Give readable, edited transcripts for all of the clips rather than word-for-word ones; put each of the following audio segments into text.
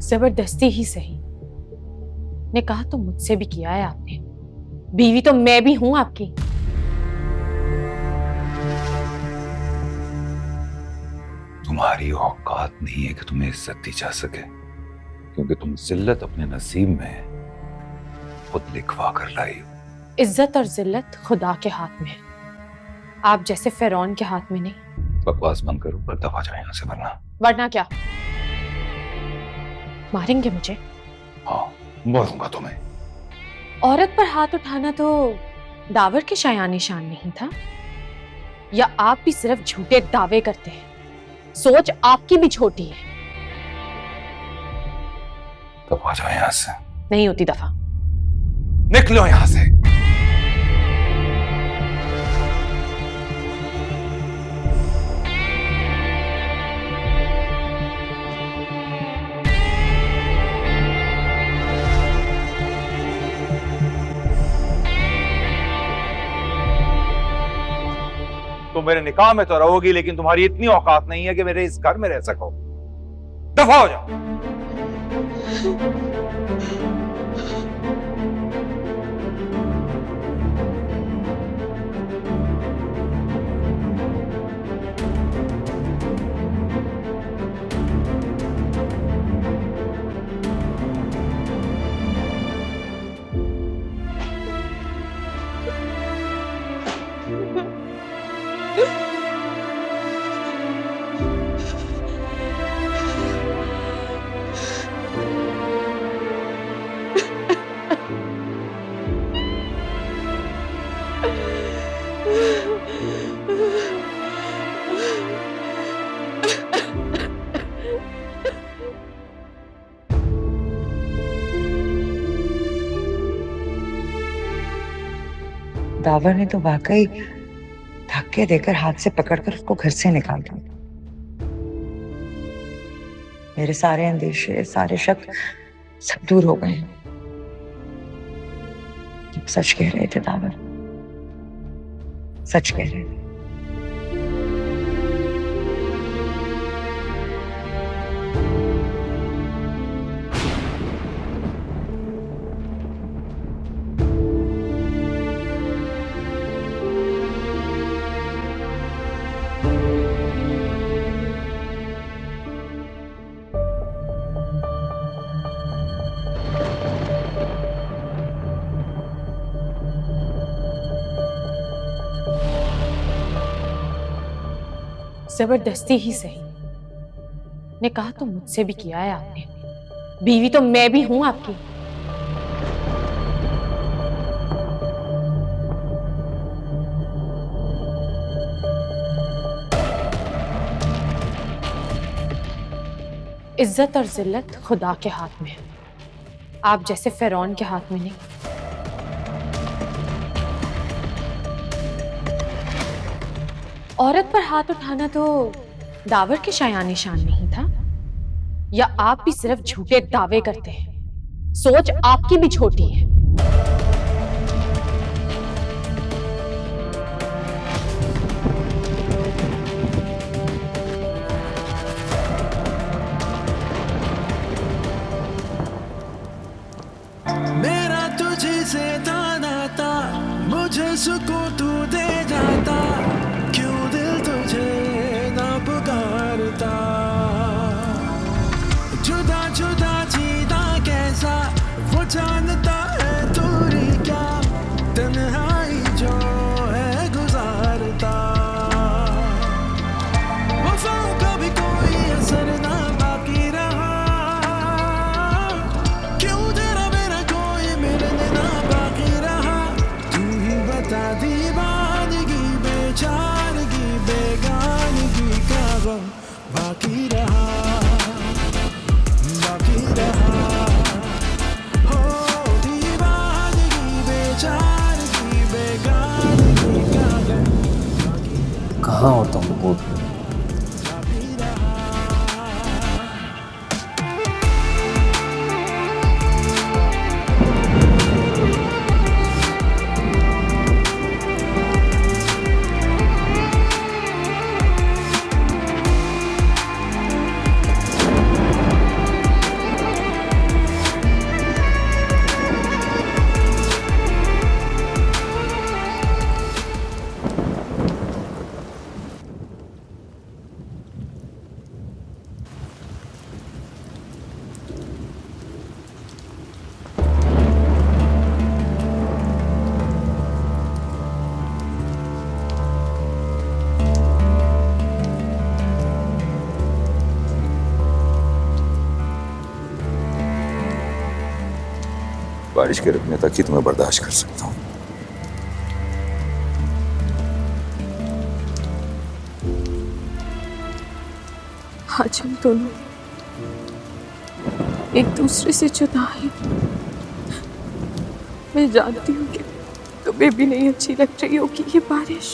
जबरदस्ती ही सही, ने कहा तो मुझसे भी किया है आपने। बीवी तो मैं भी हूं आपकी। तुम्हारी औकात नहीं है कि तुम्हें इज्जत दी जा सके, क्योंकि तुम जिल्लत अपने नसीब में खुद लिखवा कर लाई हो। इज्जत और जिल्लत खुदा के हाथ में है, आप जैसे फिरौन के हाथ में नहीं। बकवास बंद करो और दफा जाए यहाँ से, वरना क्या मारेंगे मुझे? हाँ, मारूंगा तुम्हें। औरत पर हाथ उठाना तो दावर की शायानी शान नहीं था, या आप भी सिर्फ झूठे दावे करते हैं? सोच आपकी भी छोटी है। दफा जाओ यहाँ से। नहीं होती दफा। निकलो यहाँ से। तुम मेरे निकाह में तो रहोगी, लेकिन तुम्हारी इतनी औकात नहीं है कि मेरे इस घर में रह सको। दफा हो जाओ। दावर ने तो वाकई धक्के देकर हाथ से पकड़कर उसको घर से निकाल दिया। मेरे सारे अंदेशे, सारे शक सब दूर हो गए। सच कह रहे थे दावर, सच कह रहे थे। जबरदस्ती ही सही, ने कहा तो मुझसे भी किया है आपने। बीवी तो मैं भी हूं आपकी। इज्जत और जिल्लत खुदा के हाथ में है, आप जैसे फिरौन के हाथ में नहीं। औरत पर हाथ उठाना तो दावर की शायानी शान नहीं था, या आप भी सिर्फ झूठे दावे करते हैं? सोच आपकी भी छोटी है। मेरा तुझे से था नाता, मुझे सुकून तू दे जाता, क्यों दिल तुझे ना पुकारता। जुदा जुदा जीना कैसा वो जानता है, दूरी क्या तन्हाई जो है गुजारता। वफाओं का भी कोई असर ना बाकी रहा, क्यों तेरा मेरा कोई मिलने ना बाकी रहा। तू ही बता दीवानगी, बेचारगी, बेगानगी का गम बाकी रहा, बाकी रहा। हो दीवानगी, बेचारगी, बेगानगी का गम कहाँ हो तुम? बाकी रहा। बारिश के रुकने तक ही तुम्हें बर्दाश्त कर सकता हूँ। आज हम दोनों एक दूसरे से जुदा हैं। मैं जानती हूँ कि तुम्हें भी नहीं अच्छी लग रही होगी ये बारिश।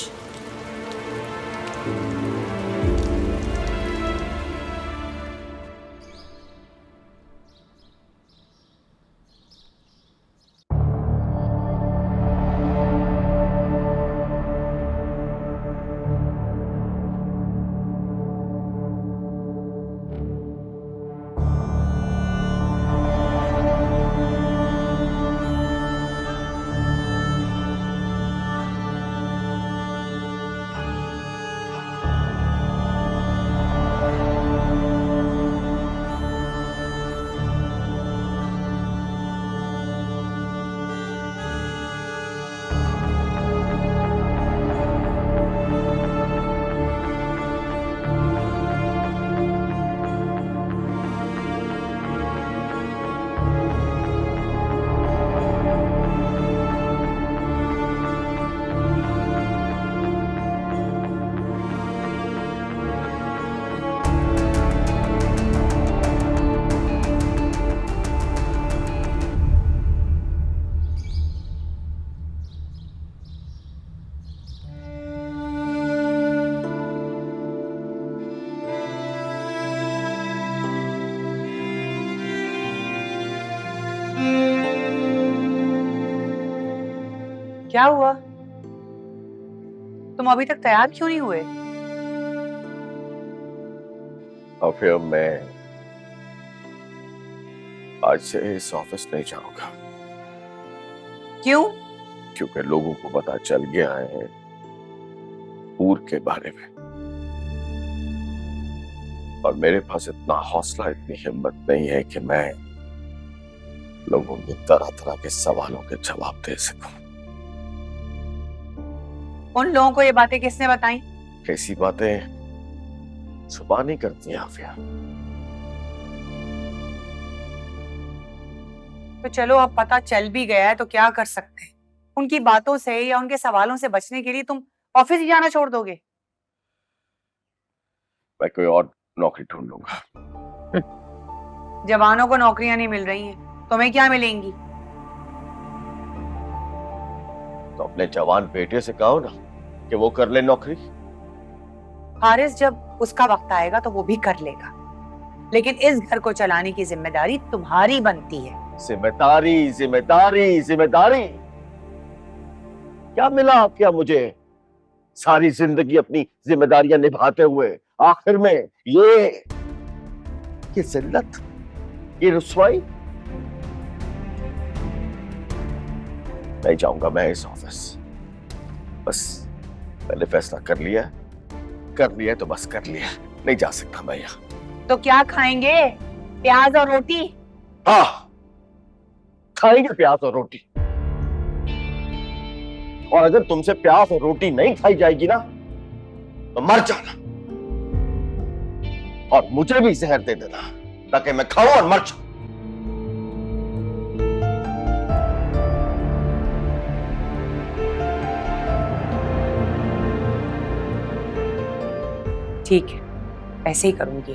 क्या हुआ? तुम अभी तक तैयार क्यों नहीं हुए? और फिर मैं आज से इस ऑफिस नहीं जाऊंगा। क्यों? क्योंकि लोगों को पता चल गया है पूर के बारे में, और मेरे पास इतना हौसला, इतनी हिम्मत नहीं है कि मैं लोगों के तरह तरह के सवालों के जवाब दे सकूं। उन लोगों को ये बातें किसने बताई? कैसी बातें जुबान नहीं करती आफिया। तो चलो अब पता चल भी गया है तो क्या कर सकते हैं? उनकी बातों से या उनके सवालों से बचने के लिए तुम ऑफिस ही जाना छोड़ दोगे? मैं कोई और नौकरी ढूंढ लूंगा। जवानों को नौकरियां नहीं मिल रही हैं, तुम्हें क्या मिलेंगी? तो अपने जवान बेटे से कहो ना कि वो कर ले नौकरी। हारिस जब उसका वक्त आएगा तो वो भी कर लेगा, लेकिन इस घर को चलाने की जिम्मेदारी तुम्हारी बनती है। जिम्मेदारी जिम्मेदारी जिम्मेदारी क्या मिला क्या मुझे? सारी जिंदगी अपनी जिम्मेदारियां निभाते हुए आखिर में ये जिल्लत, ये रुसवाई। नहीं जाऊंगा मैं इस ऑफिस। बस मैंने फैसला कर लिया तो बस कर लिया, नहीं जा सकता मैं यहाँ। तो क्या खाएंगे? प्याज और रोटी? हाँ, खाएंगे प्याज और रोटी। और अगर तुमसे प्याज और रोटी नहीं खाई जाएगी ना तो मर जाना, और मुझे भी जहर दे देना ताकि मैं खाऊं और मर जाऊं। ठीक है, ऐसे ही करूंगी।